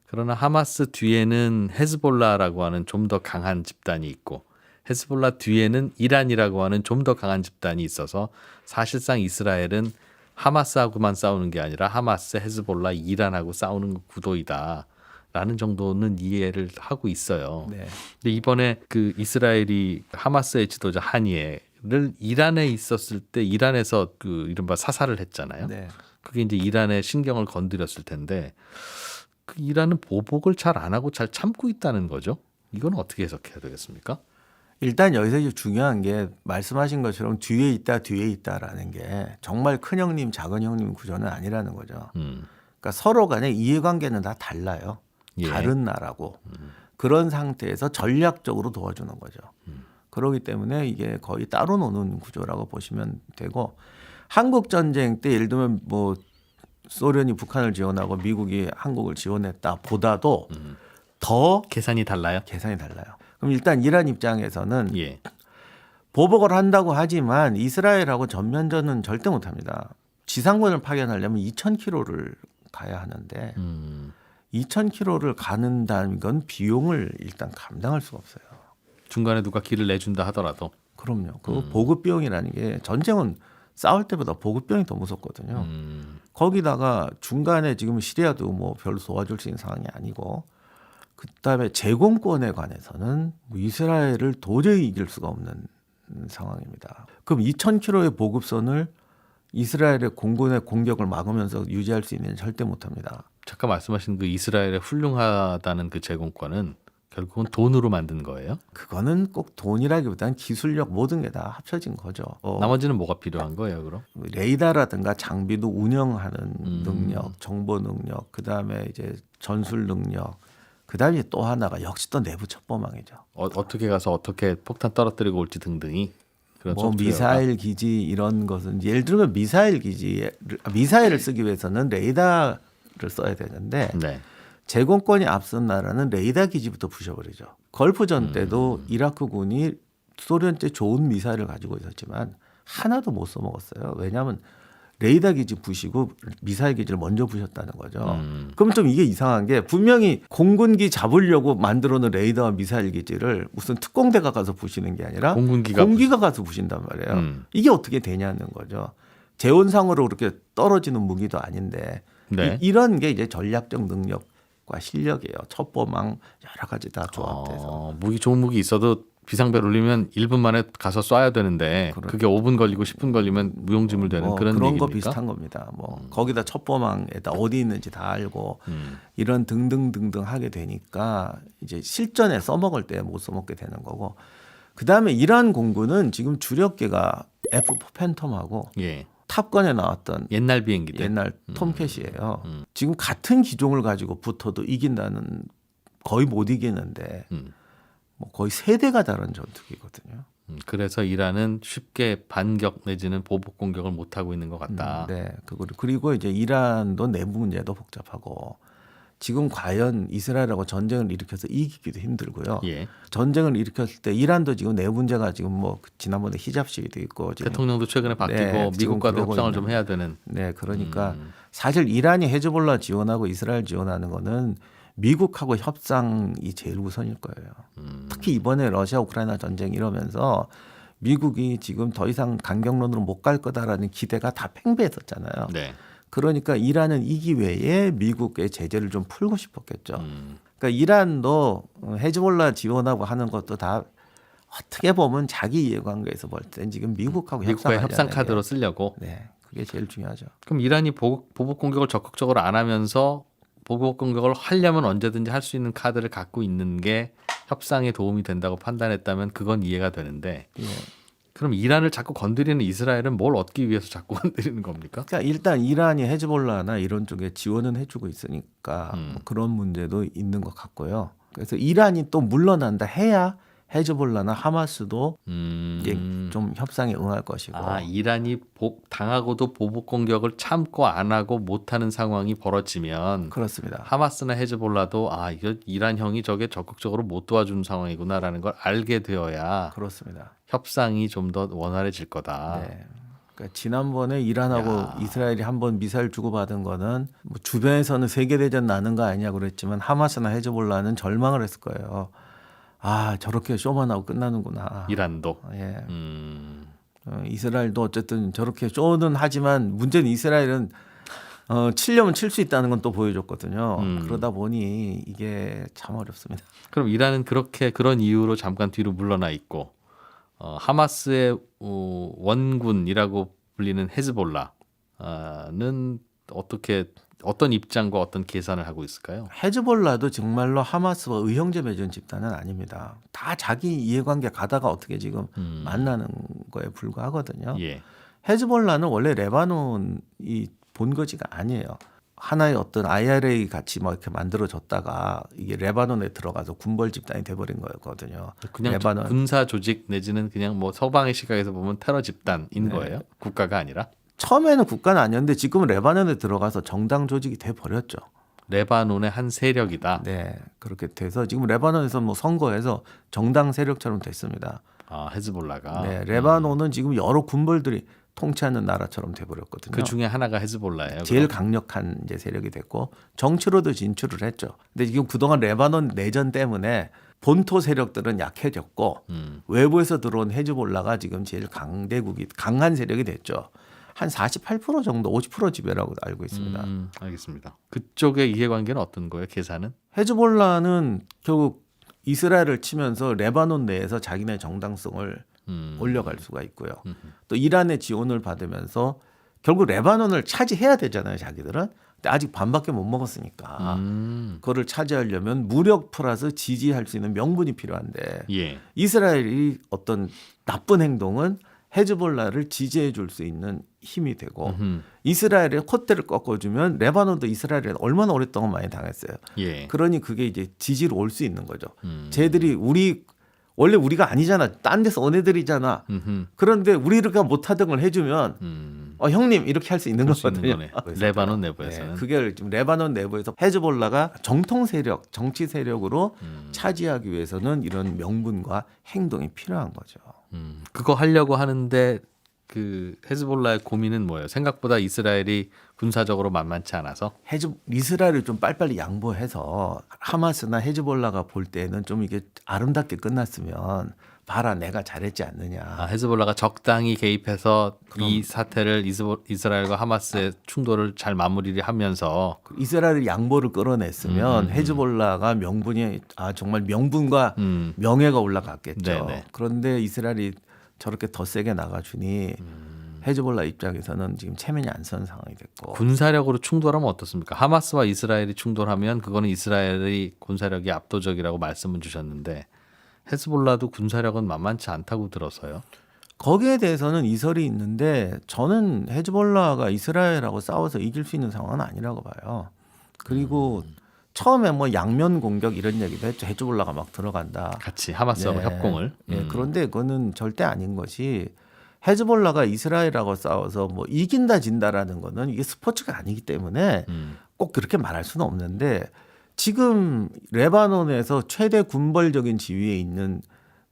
그러나 하마스 뒤에는 헤즈볼라라고 하는 좀 더 강한 집단이 있고 헤즈볼라 뒤에는 이란이라고 하는 좀 더 강한 집단이 있어서 사실상 이스라엘은 하마스하고만 싸우는 게 아니라 하마스, 헤즈볼라, 이란하고 싸우는 구도이다라는 정도는 이해를 하고 있어요. 네. 근데 이번에 그 이스라엘이 하마스의 지도자 하니에를 이란에 있었을 때 이란에서 그 이른바 사살을 했잖아요. 네. 그게 이제 이란의 신경을 건드렸을 텐데 그 이란은 보복을 잘 안 하고 잘 참고 있다는 거죠. 이건 어떻게 해석해야 되겠습니까? 일단 여기서 이제 중요한 게 말씀하신 것처럼 뒤에 있다라는 게 정말 큰 형님, 작은 형님 구조는 아니라는 거죠. 그러니까 서로 간의 이해관계는 다 달라요. 예. 다른 나라고. 그런 상태에서 전략적으로 도와주는 거죠. 그렇기 때문에 이게 거의 따로 노는 구조라고 보시면 되고 한국 전쟁 때 예를 들면 뭐 소련이 북한을 지원하고 미국이 한국을 지원했다 보다도 더 계산이 달라요? 계산이 달라요. 그럼 일단 이란 입장에서는 예. 보복을 한다고 하지만 이스라엘하고 전면전은 절대 못합니다. 지상군을 파견하려면 2,000km를 가야 하는데 2,000km를 가는다는 건 비용을 일단 감당할 수가 없어요. 중간에 누가 길을 내준다 하더라도. 그럼요. 그 보급 비용이라는 게 전쟁은 싸울 때보다 보급 비용이 더 무섭거든요. 거기다가 중간에 지금 시리아도 뭐 별로 도와줄 수 있는 상황이 아니고 그다음에 제공권에 관해서는 뭐 이스라엘을 도저히 이길 수가 없는 상황입니다. 그럼 2,000km의 보급선을 이스라엘의 공군의 공격을 막으면서 유지할 수 있는 절대 못합니다. 잠깐 말씀하신 그 이스라엘의 훌륭하다는 그 제공권은 결국은 돈으로 만든 거예요? 그거는 꼭 돈이라기보다는 기술력 모든 게 다 합쳐진 거죠. 나머지는 뭐가 필요한 거예요, 그럼? 레이더라든가 장비도 운영하는 능력, 정보 능력, 그다음에 이제 전술 능력, 그다음에 또 하나가 역시 또 내부 첩보망이죠. 어떻게 가서 어떻게 폭탄 떨어뜨리고 올지 등등이 그런 뭐 소프트웨어가. 미사일 기지 이런 것은 예를 들면 미사일을 쓰기 위해서는 레이더를 써야 되는데 네. 제공권이 앞선 나라는 레이더 기지부터 부셔버리죠. 걸프전 때도 이라크군이 소련 때 좋은 미사일을 가지고 있었지만 하나도 못 써먹었어요. 왜냐하면 레이더 기지 부시고 미사일 기지를 먼저 부셨다는 거죠. 그럼 좀 이게 이상한 게 분명히 공군기 잡으려고 만들어놓은 레이더와 미사일 기지를 무슨 특공대가 가서 부시는 게 아니라 공기가 가서 부신단 말이에요. 이게 어떻게 되냐는 거죠. 재원상으로 그렇게 떨어지는 무기도 아닌데 네. 이런 게 이제 전략적 능력과 실력이에요. 첩보망 여러 가지 다 조합돼서. 무기 좋은 무기 있어도 비상벨 울리면 1분 만에 가서 쏴야 되는데 그게 5분 걸리고 10분 걸리면 무용지물 되는 그런 그런 얘기입니까? 거 비슷한 겁니다. 거기다 첩보망에다 어디 있는지 다 알고 이런 등등등등 하게 되니까 이제 실전에 써먹을 때 못 써먹게 되는 거고. 그다음에 이란 공군은 지금 주력계가 F4 팬텀하고 예. 탑건에 나왔던 옛날 비행기들. 옛날 톰캣이에요. 지금 같은 기종을 가지고 붙어도 이긴다는 거의 못 이기는데 뭐 거의 세대가 다른 전투기거든요. 그래서 이란은 쉽게 반격 내지는 보복 공격을 못 하고 있는 것 같다. 네, 그리고 이제 이란도 내부 문제도 복잡하고 지금 과연 이스라엘하고 전쟁을 일으켜서 이기기도 힘들고요. 예. 전쟁을 일으켰을 때 이란도 지금 내부 문제가 지금 뭐 지난번에 히잡 시위도 있고 지금 대통령도 최근에 바뀌고 네, 미국과도 지금 협상을 그러고 좀 해야 되는. 네, 그러니까 사실 이란이 헤즈볼라 지원하고 이스라엘 지원하는 거는 미국하고 협상이 제일 우선일 거예요. 특히 이번에 러시아 우크라이나 전쟁 이러면서 미국이 지금 더 이상 강경론으로 못 갈 거다라는 기대가 다 팽배했었잖아요. 네. 그러니까 이란은 이 기회에 미국의 제재를 좀 풀고 싶었겠죠. 그러니까 이란도 헤즈볼라 지원하고 하는 것도 다 어떻게 보면 자기 이해관계에서 볼 땐 지금 미국하고 미국과의 협상 카드로 쓰려고. 네, 그게 제일 중요하죠. 그럼 이란이 보복 공격을 적극적으로 안 하면서 보복 공격을 하려면 언제든지 할 수 있는 카드를 갖고 있는 게 협상에 도움이 된다고 판단했다면 그건 이해가 되는데 예. 그럼 이란을 자꾸 건드리는 이스라엘은 뭘 얻기 위해서 자꾸 건드리는 겁니까? 그러니까 일단 이란이 헤즈볼라나 이런 쪽에 지원은 해주고 있으니까 뭐 그런 문제도 있는 것 같고요. 그래서 이란이 또 물러난다 해야 헤즈볼라나 하마스도 이제 좀 협상에 응할 것이고. 이란이 당하고도 보복 공격을 참고 안 하고 못하는 상황이 벌어지면 그렇습니다. 하마스나 헤즈볼라도 이거 이란 형이 저게 적극적으로 못 도와주는 상황이구나라는 걸 알게 되어야 그렇습니다. 협상이 좀 더 원활해질 거다. 네. 그러니까 지난번에 이란하고 이스라엘이 한번 미사일 주고받은 거는 뭐 주변에서는 세계대전 나는 거 아니냐 그랬지만 하마스나 헤즈볼라는 절망을 했을 거예요. 저렇게 쇼만 하고 끝나는구나. 이란도. 예. 이스라엘도 어쨌든 저렇게 쇼는 하지만 문제는 이스라엘은 치려면 칠 수 있다는 건 또 보여줬거든요. 그러다 보니 이게 참 어렵습니다. 그럼 이란은 그런 이유로 잠깐 뒤로 물러나 있고 하마스의 원군이라고 불리는 헤즈볼라는 어떤 입장과 어떤 계산을 하고 있을까요? 헤즈볼라도 정말로 하마스와 의형제 맺은 집단은 아닙니다. 다 자기 이해관계 가다가 어떻게 지금 만나는 거에 불과하거든요. 예. 헤즈볼라는 원래 레바논이 본거지가 아니에요. 하나의 어떤 IRA 같이 막 이렇게 만들어졌다가 이게 레바논에 들어가서 군벌 집단이 돼버린 거였거든요. 그냥 레바논. 군사 조직 내지는 그냥 뭐 서방의 시각에서 보면 테러 집단인 네. 거예요. 국가가 아니라. 처음에는 국가는 아니었는데 지금은 레바논에 들어가서 정당 조직이 돼 버렸죠. 레바논의 한 세력이다. 네, 그렇게 돼서 지금 레바논에서 뭐 선거해서 정당 세력처럼 됐습니다. 헤즈볼라가. 네, 레바논은 지금 여러 군벌들이 통치하는 나라처럼 돼버렸거든요. 그 중에 하나가 헤즈볼라예요. 제일 그럼? 강력한 이제 세력이 됐고 정치로도 진출을 했죠. 근데 지금 그동안 레바논 내전 때문에 본토 세력들은 약해졌고 외부에서 들어온 헤즈볼라가 지금 제일 강한 세력이 됐죠. 한 48% 정도, 50% 지배라고 알고 있습니다. 알겠습니다. 그쪽의 이해관계는 어떤 거예요? 계산은? 헤즈볼라는 결국 이스라엘을 치면서 레바논 내에서 자기네 정당성을 올려갈 수가 있고요. 또 이란의 지원을 받으면서 결국 레바논을 차지해야 되잖아요, 자기들은. 근데 아직 반밖에 못 먹었으니까 그거를 차지하려면 무력 플러스 지지할 수 있는 명분이 필요한데 예. 이스라엘이 어떤 나쁜 행동은 헤즈볼라를 지지해 줄 수 있는 힘이 되고 이스라엘의 콧대를 꺾어주면 레바논도 이스라엘에 얼마나 오랫동안 많이 당했어요. 예. 그러니 그게 이제 지지로 올 수 있는 거죠. 쟤들이 원래 우리가 아니잖아. 딴 데서 온 애들이잖아. 그런데 우리가 못하던 걸 해주면 형님 이렇게 할 수 있는 거거든요. 레바논 내부에서는. 네, 그게 지금 레바논 내부에서 헤즈볼라가 정통 세력, 정치 세력으로 차지하기 위해서는 이런 명분과 행동이 필요한 거죠. 그거 하려고 하는데 그 헤즈볼라의 고민은 뭐예요? 생각보다 이스라엘이 군사적으로 만만치 않아서. 이스라엘을 좀 빨리빨리 양보해서 하마스나 헤즈볼라가 볼 때는 좀 이게 아름답게 끝났으면 봐라 내가 잘했지 않느냐. 헤즈볼라가 적당히 개입해서 이 사태를 이스라엘과 하마스의 충돌을 잘 마무리를 하면서 이스라엘이 양보를 끌어냈으면 헤즈볼라가 명분이 정말 명분과 명예가 올라갔겠죠. 네네. 그런데 이스라엘이 저렇게 더 세게 나가주니 헤즈볼라 입장에서는 지금 체면이 안 서는 상황이 됐고. 군사력으로 충돌하면 어떻습니까? 하마스와 이스라엘이 충돌하면 그거는 이스라엘의 군사력이 압도적이라고 말씀을 주셨는데 헤즈볼라도 군사력은 만만치 않다고 들어서요. 거기에 대해서는 이설이 있는데 저는 헤즈볼라가 이스라엘하고 싸워서 이길 수 있는 상황은 아니라고 봐요. 그리고 처음에 뭐 양면 공격 이런 얘기도 했죠. 헤즈볼라가 막 들어간다. 같이 하마스하고 협공을. 그런데 그거는 절대 아닌 것이 헤즈볼라가 이스라엘하고 싸워서 뭐 이긴다 진다라는 거는 이게 스포츠가 아니기 때문에 꼭 그렇게 말할 수는 없는데 지금 레바논에서 최대 군벌적인 지위에 있는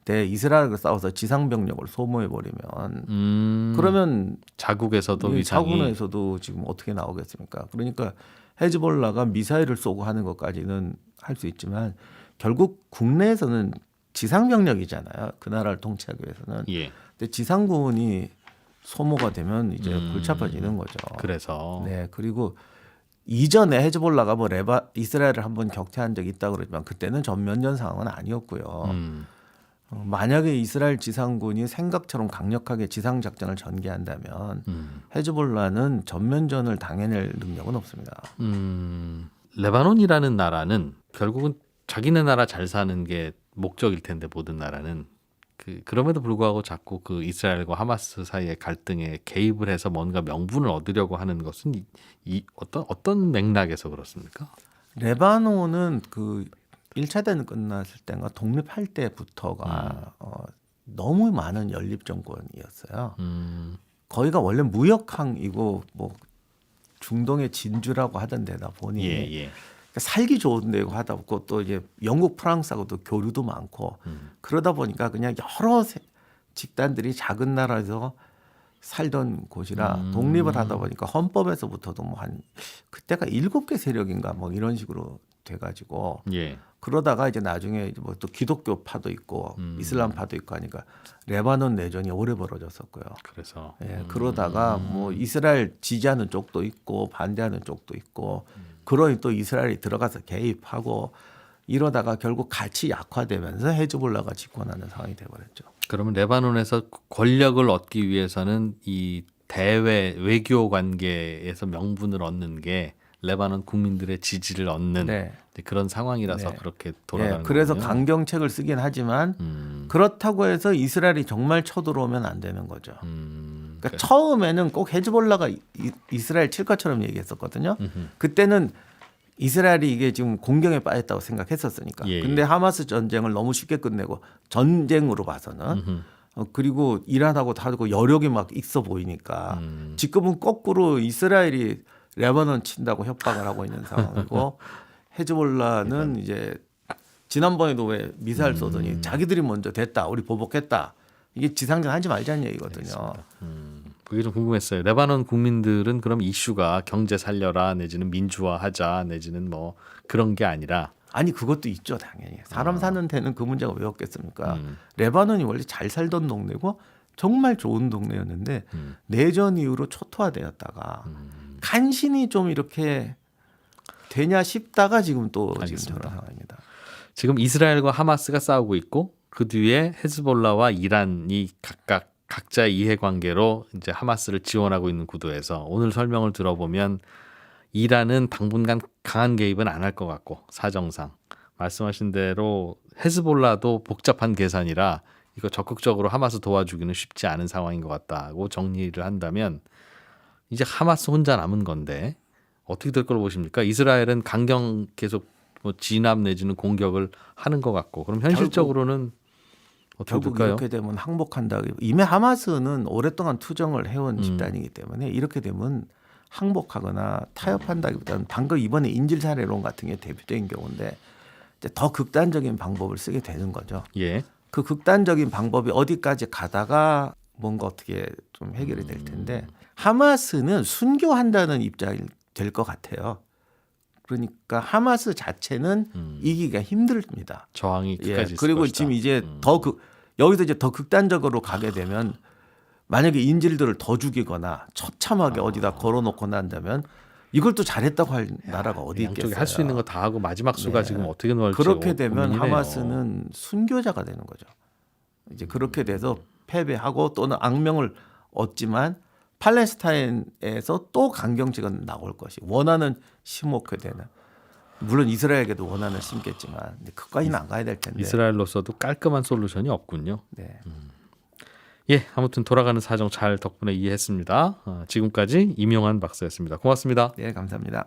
데 이스라엘과 싸워서 지상 병력을 소모해 버리면 그러면 자국에서도 위상이 자국에서도 지금 어떻게 나오겠습니까? 그러니까 헤즈볼라가 미사일을 쏘고 하는 것까지는 할 수 있지만 결국 국내에서는 지상 병력이잖아요. 그 나라를 통치하기 위해서는. 예. 근데 지상군이 소모가 되면 이제 골치 아파지는 거죠. 그래서 네, 그리고 이전에 헤즈볼라가 뭐 이스라엘을 한번 격퇴한 적이 있다고 그러지만 그때는 전면전 상황은 아니었고요. 만약에 이스라엘 지상군이 생각처럼 강력하게 지상 작전을 전개한다면 헤즈볼라는 전면전을 당해낼 능력은 없습니다. 레바논이라는 나라는 결국은 자기네 나라 잘 사는 게 목적일 텐데 모든 나라는 그럼에도 불구하고 자꾸 그 이스라엘과 하마스 사이의 갈등에 개입을 해서 뭔가 명분을 얻으려고 하는 것은 어떤 맥락에서 그렇습니까? 레바논은 그 1차 대전 끝났을 때가 독립할 때부터가 너무 많은 연립 정권이었어요. 거기가 원래 무역항이고 뭐 중동의 진주라고 하던 데다 보니 예. 살기 좋은 데고 하다 보고 또 이제 영국 프랑스하고도 교류도 많고 그러다 보니까 그냥 여러 집단들이 작은 나라에서 살던 곳이라 독립을 하다 보니까 헌법에서부터도 뭐 한 그때가 7개 세력인가 뭐 이런 식으로 돼가지고 예. 그러다가 이제 나중에 뭐 또 기독교파도 있고 이슬람파도 있고 하니까 레바논 내전이 오래 벌어졌었고요. 그래서 그러다가 뭐 이스라엘 지지하는 쪽도 있고 반대하는 쪽도 있고 그러니 또 이스라엘이 들어가서 개입하고 이러다가 결국 같이 약화되면서 헤즈볼라가 집권하는 상황이 돼버렸죠. 그러면 레바논에서 권력을 얻기 위해서는 이 대외 외교 관계에서 명분을 얻는 게 레바논 국민들의 지지를 얻는 그런 상황이라서 그렇게 돌아가는 거예요. 그래서 강경책을 쓰긴 하지만 그렇다고 해서 이스라엘이 정말 쳐들어오면 안 되는 거죠. 그러니까 처음에는 꼭 헤즈볼라가 이스라엘 칠 것처럼 얘기했었거든요. 그때는 이스라엘이 이게 지금 공경에 빠졌다고 생각했었으니까. 근데 하마스 전쟁을 너무 쉽게 끝내고 전쟁으로 봐서는 그리고 이란하고 다르고 여력이 막 있어 보이니까 지금은 거꾸로 이스라엘이 레바논 친다고 협박을 하고 있는 상황이고 헤즈볼라는 이제 지난번에도 왜 미사일 쏘더니 자기들이 먼저 됐다 우리 보복했다 이게 지상전 하지 말자는 얘기거든요. 그게 좀 궁금했어요. 레바논 국민들은 그럼 이슈가 경제 살려라 내지는 민주화하자 내지는 뭐 그런 게 아니라 아니 그것도 있죠 당연히. 사람 사는 데는 그 문제가 왜 없겠습니까? 레바논이 원래 잘 살던 동네고 정말 좋은 동네였는데 내전 이후로 초토화되었다가 간신히 좀 이렇게 되냐 싶다가 지금 또 지금 저런 상황입니다. 지금 이스라엘과 하마스가 싸우고 있고 그 뒤에 헤즈볼라와 이란이 각자의 이해관계로 이제 하마스를 지원하고 있는 구도에서 오늘 설명을 들어보면 이란은 당분간 강한 개입은 안 할 것 같고 사정상 말씀하신 대로 헤즈볼라도 복잡한 계산이라 이거 적극적으로 하마스 도와주기는 쉽지 않은 상황인 것 같다고 정리를 한다면 이제 하마스 혼자 남은 건데 어떻게 될 걸 보십니까? 이스라엘은 강경 계속 뭐 진압 내지는 공격을 하는 것 같고 그럼 현실적으로는 어떻게 결국 될까요? 이렇게 되면 항복한다. 이미 하마스는 오랫동안 투정을 해온 집단이기 때문에 이렇게 되면 항복하거나 타협한다기보다는 방금 이번에 인질 살해론 같은 게 대표적인 경우인데 이제 더 극단적인 방법을 쓰게 되는 거죠. 예. 그 극단적인 방법이 어디까지 가다가 뭔가 어떻게 좀 해결이 될 텐데 하마스는 순교한다는 입장이 될 것 같아요. 그러니까 하마스 자체는 이기기가 힘듭니다. 저항이 끝까지 있을 그리고 것이다. 지금 이제 여기서 이제 더 극단적으로 가게 되면 만약에 인질들을 더 죽이거나 처참하게 어디다 걸어놓거나 한다면 이걸 또 잘했다고 할 나라가 어디 양쪽에 있겠어요. 할 수 있는 거 다 하고 마지막 수가 지금 어떻게 넣을지 그렇게 되면 고민이네요. 하마스는 순교자가 되는 거죠. 이제 그렇게 돼서 패배하고 또는 악명을 얻지만 팔레스타인에서 또 강경지가 나올 것이 원하는 심목회 되는 물론 이스라엘에게도 원한을 심겠지만 근데 그까지는 안 가야 될 텐데. 이스라엘로서도 깔끔한 솔루션이 없군요. 네. 예, 아무튼 돌아가는 사정 잘 덕분에 이해했습니다. 지금까지 임용환 박사였습니다. 고맙습니다. 네, 감사합니다.